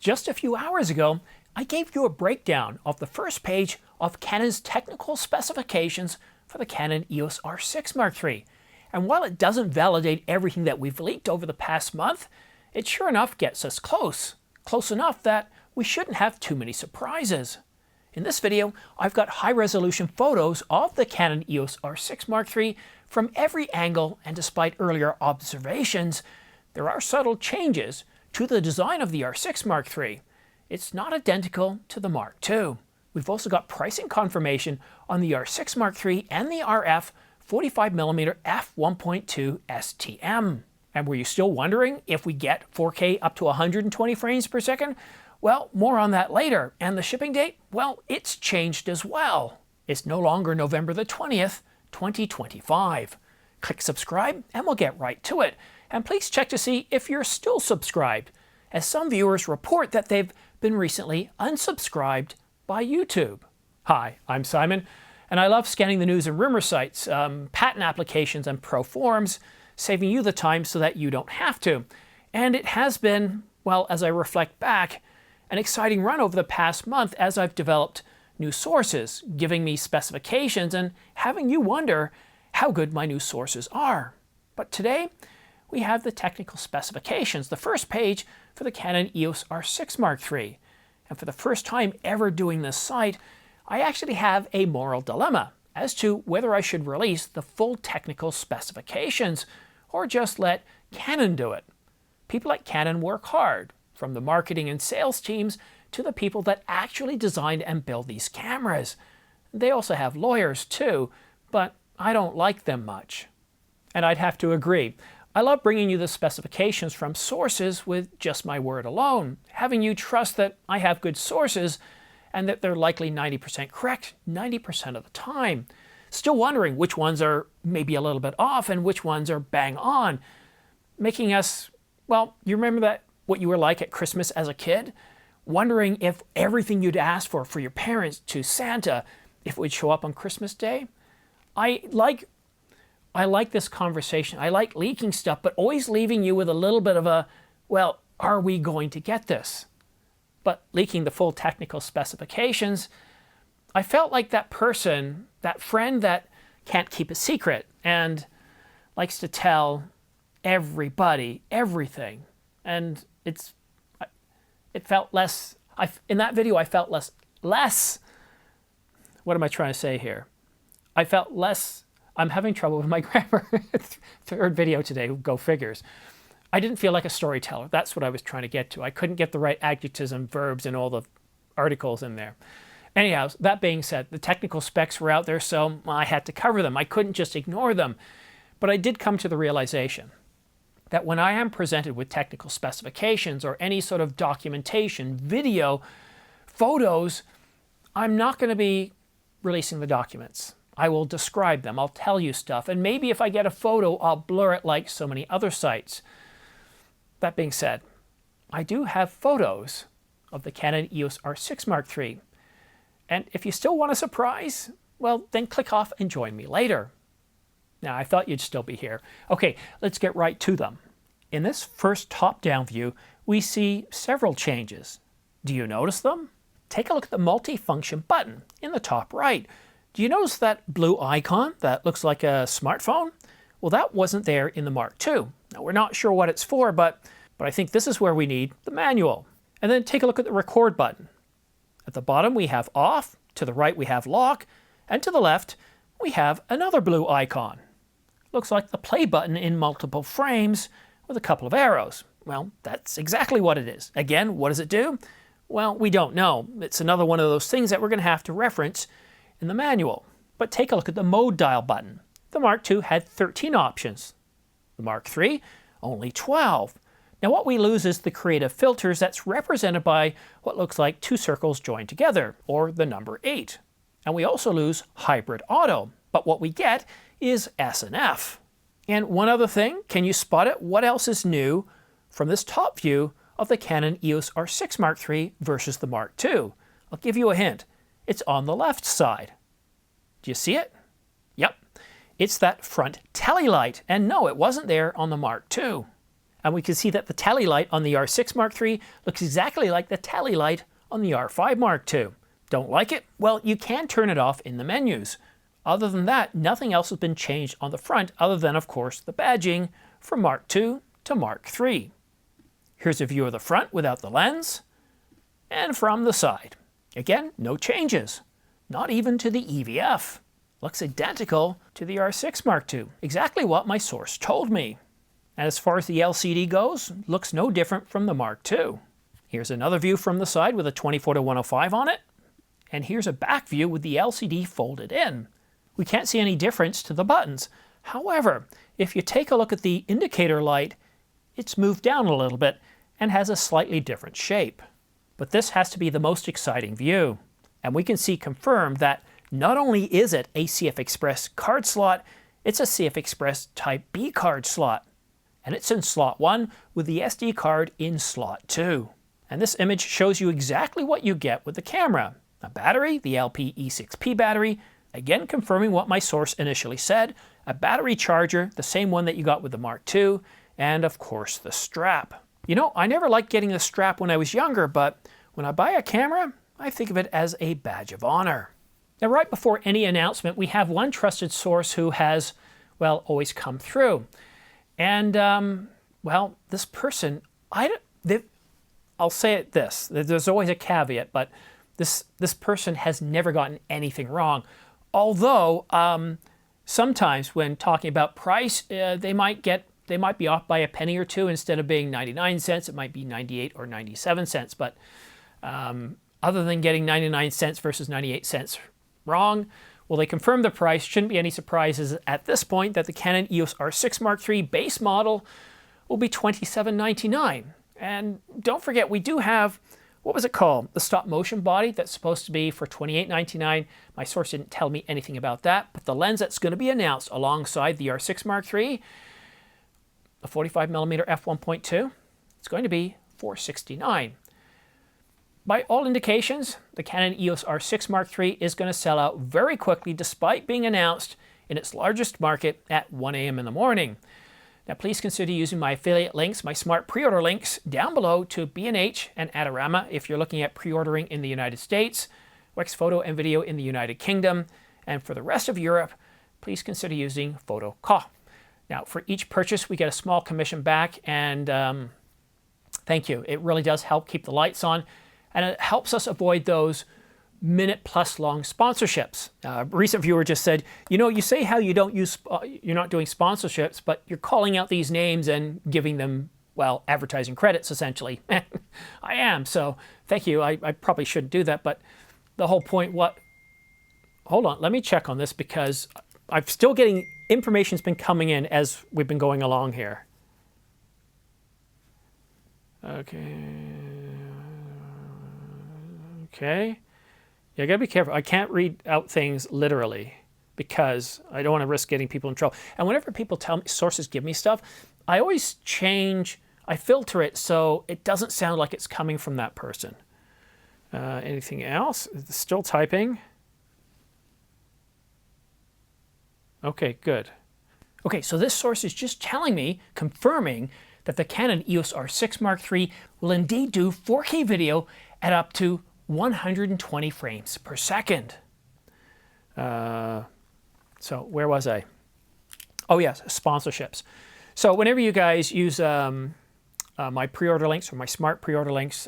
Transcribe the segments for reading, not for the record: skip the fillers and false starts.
Just a few hours ago, I gave you a breakdown of the first page of Canon's technical specifications for the Canon EOS R6 Mark III. And while it doesn't validate everything that we've leaked over the past month, it sure enough gets us close. Close enough that we shouldn't have too many surprises. In this video, I've got high-resolution photos of the Canon EOS R6 Mark III from every angle, and despite earlier observations, there are subtle changes to the design of the R6 Mark III. It's not identical to the Mark II. We've also got pricing confirmation on the R6 Mark III and the RF 45mm f1.2 STM. And were you still wondering if we get 4K up to 120 frames per second? Well, more on that later. And the shipping date? Well, it's changed as well. It's no longer November the 20th, 2025. Click subscribe and we'll get right to it. And please check to see if you're still subscribed, as some viewers report that they've been recently unsubscribed by YouTube. Hi, I'm Simon, and I love scanning the news and rumor sites, patent applications, and pro forums, saving you the time so that you don't have to. And it has been, well, as I reflect back, an exciting run over the past month as I've developed new sources, giving me specifications and having you wonder how good my new sources are. But today, we have the technical specifications, the first page for the Canon EOS R6 Mark III. And for the first time ever doing this site, I actually have a moral dilemma as to whether I should release the full technical specifications or just let Canon do it. People at Canon work hard, from the marketing and sales teams to the people that actually design and build these cameras. They also have lawyers too, but I don't like them much. And I'd have to agree. I love bringing you the specifications from sources with just my word alone, having you trust that I have good sources and that they're likely 90% correct 90% of the time. Still wondering which ones are maybe a little bit off and which ones are bang on, making us, well, you remember that what you were like at Christmas as a kid? Wondering if everything you'd asked for your parents to Santa, if it would show up on Christmas Day? I like this conversation. I like leaking stuff, but always leaving you with a little bit of a, well, are we going to get this? But leaking the full technical specifications, I felt like that person, that friend that can't keep a secret and likes to tell everybody everything. And it felt less, in that video I felt less, what am I trying to say here? I felt less, I'm having trouble with my grammar. Third video today, go figures. I didn't feel like a storyteller. That's what I was trying to get to. I couldn't get the right adjectives and verbs and all the articles in there. Anyhow, that being said, the technical specs were out there, so I had to cover them. I couldn't just ignore them. But I did come to the realization that when I am presented with technical specifications or any sort of documentation, video, photos, I'm not going to be releasing the documents. I will describe them, I'll tell you stuff, and maybe if I get a photo, I'll blur it like so many other sites. That being said, I do have photos of the Canon EOS R6 Mark III. And if you still want a surprise, well, then click off and join me later. Now, I thought you'd still be here. Okay, let's get right to them. In this first top-down view, we see several changes. Do you notice them? Take a look at the multi-function button in the top right. Do you notice that blue icon that looks like a smartphone? Well, that wasn't there in the Mark II. Now, we're not sure what it's for, but I think this is where we need the manual. And then take a look at the record button. At the bottom, we have off, to the right, we have lock, and to the left, we have another blue icon. Looks like the play button in multiple frames with a couple of arrows. Well, that's exactly what it is. Again, what does it do? Well, we don't know. It's another one of those things that we're going to have to reference in the manual. But take a look at the mode dial button. The Mark II had 13 options. The Mark III, only 12. Now what we lose is the creative filters that's represented by what looks like two circles joined together, or the number 8. And we also lose hybrid auto, but what we get is S and F. And one other thing, can you spot it? What else is new from this top view of the Canon EOS R6 Mark III versus the Mark II? I'll give you a hint. It's on the left side. Do you see it? Yep. It's that front tele light, and no, it wasn't there on the Mark II. And we can see that the tally light on the R6 Mark III looks exactly like the tally light on the R5 Mark II. Don't like it? Well, you can turn it off in the menus. Other than that, nothing else has been changed on the front other than, of course, the badging from Mark II to Mark III. Here's a view of the front without the lens, and from the side. Again, no changes, not even to the EVF. Looks identical to the R6 Mark II, exactly what my source told me. And as far as the LCD goes, looks no different from the Mark II. Here's another view from the side with a 24-105 on it. And here's a back view with the LCD folded in. We can't see any difference to the buttons. However, if you take a look at the indicator light, it's moved down a little bit and has a slightly different shape. But this has to be the most exciting view. And we can see confirmed that not only is it a CF Express card slot, it's a CF Express Type B card slot. And it's in slot 1 with the SD card in slot 2. And this image shows you exactly what you get with the camera. A battery, the LP-E6P battery, again confirming what my source initially said, a battery charger, the same one that you got with the Mark II, and of course the strap. You know, I never liked getting the strap when I was younger, but when I buy a camera, I think of it as a badge of honor. Now, right before any announcement, we have one trusted source who has, well, always come through. And, well, this person, I'll say it this, there's always a caveat, but this person has never gotten anything wrong. Although, sometimes when talking about price, they might be off by a penny or two. Instead of being 99 cents, it might be 98 or 97 cents. But other than getting 99 cents versus 98 cents wrong, well, they confirmed the price. Shouldn't be any surprises at this point that the Canon EOS R6 Mark III base model will be $27.99. And don't forget, we do have, what was it called? The stop motion body that's supposed to be for $28.99. My source didn't tell me anything about that, but the lens that's going to be announced alongside the R6 Mark III, the 45mm f1.2, it's going to be $469. By all indications, the Canon EOS R6 Mark III is going to sell out very quickly despite being announced in its largest market at 1 a.m. in the morning. Now please consider using my affiliate links, my smart pre-order links down below to B&H and Adorama if you're looking at pre-ordering in the United States, Wex Photo and Video in the United Kingdom, and for the rest of Europe, please consider using PhotoCo. Now for each purchase we get a small commission back, and thank you. It really does help keep the lights on, and it helps us avoid those minute-plus long sponsorships. A recent viewer just said, you know, you say how you don't use, you're not doing sponsorships, but you're calling out these names and giving them, well, advertising credits, essentially. I am, so thank you. I probably shouldn't do that, but the whole point, hold on, let me check on this because I'm still getting, information's been coming in as we've been going along here. Okay. Yeah, I gotta be careful. I can't read out things literally because I don't want to risk getting people in trouble. And whenever people tell me, sources give me stuff, I always change, I filter it so it doesn't sound like it's coming from that person. Anything else? It's still typing. Okay, good. Okay, so this source is just telling me, confirming that the Canon EOS R6 Mark III will indeed do 4K video at up to 120 frames per second. So where was I? Oh yes, sponsorships. So whenever you guys use my pre-order links or my smart pre-order links,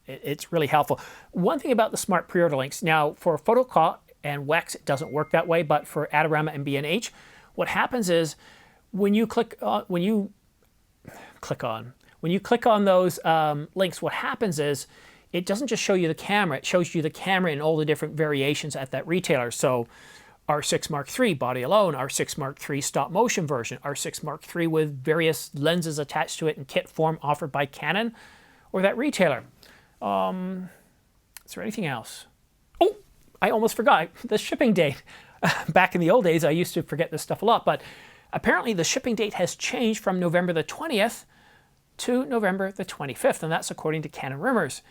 it's really helpful. One thing about the smart pre-order links, now for PhotoCo and Wex, it doesn't work that way, but for Adorama and B&H, what happens is when you click on those links, what happens is it doesn't just show you the camera, it shows you the camera in all the different variations at that retailer. So R6 Mark III body alone, R6 Mark III stop motion version, R6 Mark III with various lenses attached to it in kit form offered by Canon or that retailer. Is there anything else? Oh, I almost forgot the shipping date. Back in the old days, I used to forget this stuff a lot, but apparently the shipping date has changed from November the 20th to November the 25th, and that's according to Canon rumors.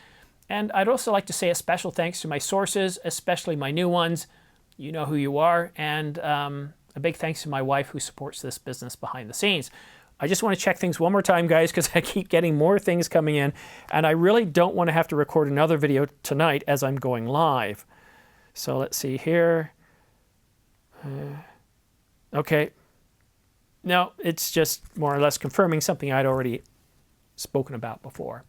And I'd also like to say a special thanks to my sources, especially my new ones. You know who you are. And a big thanks to my wife who supports this business behind the scenes. I just want to check things one more time, guys, because I keep getting more things coming in, and I really don't want to have to record another video tonight as I'm going live. So let's see here. Okay. No, it's just more or less confirming something I'd already spoken about before.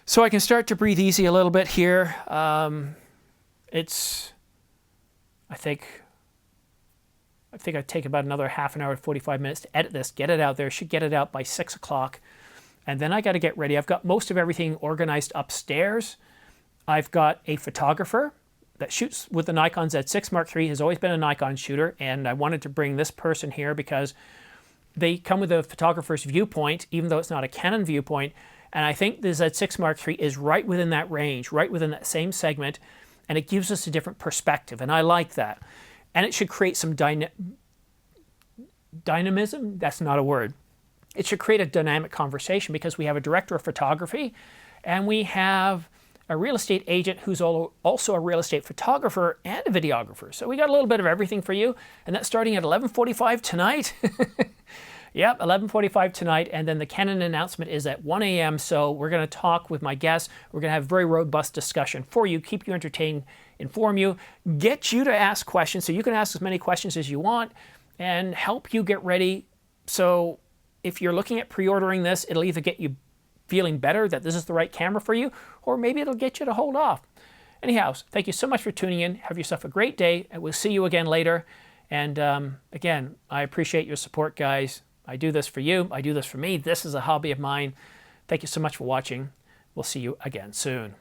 So I can start to breathe easy a little bit here. I think I'd take about another half an hour to 45 minutes to edit this, get it out there. Should get it out by 6 o'clock. And then I got to get ready. I've got most of everything organized upstairs. I've got a photographer that shoots with the Nikon Z6 Mark III, has always been a Nikon shooter, and I wanted to bring this person here because they come with a photographer's viewpoint, even though it's not a Canon viewpoint, and I think the Z6 Mark III is right within that range, right within that same segment, and it gives us a different perspective, and I like that. And it should create some dynamism, that's not a word. It should create a dynamic conversation because we have a director of photography, and we have a real estate agent who's also a real estate photographer and a videographer. So we got a little bit of everything for you, and that's starting at 11:45 tonight. Yep, 11:45 tonight, and then the Canon announcement is at 1 a.m. So we're going to talk with my guests. We're going to have a very robust discussion for you, keep you entertained, inform you, get you to ask questions so you can ask as many questions as you want, and help you get ready. So if you're looking at pre-ordering this, it'll either get you feeling better that this is the right camera for you, or maybe it'll get you to hold off. Anyhow, thank you so much for tuning in. Have yourself a great day, and we'll see you again later. And again, I appreciate your support, guys. I do this for you. I do this for me. This is a hobby of mine. Thank you so much for watching. We'll see you again soon.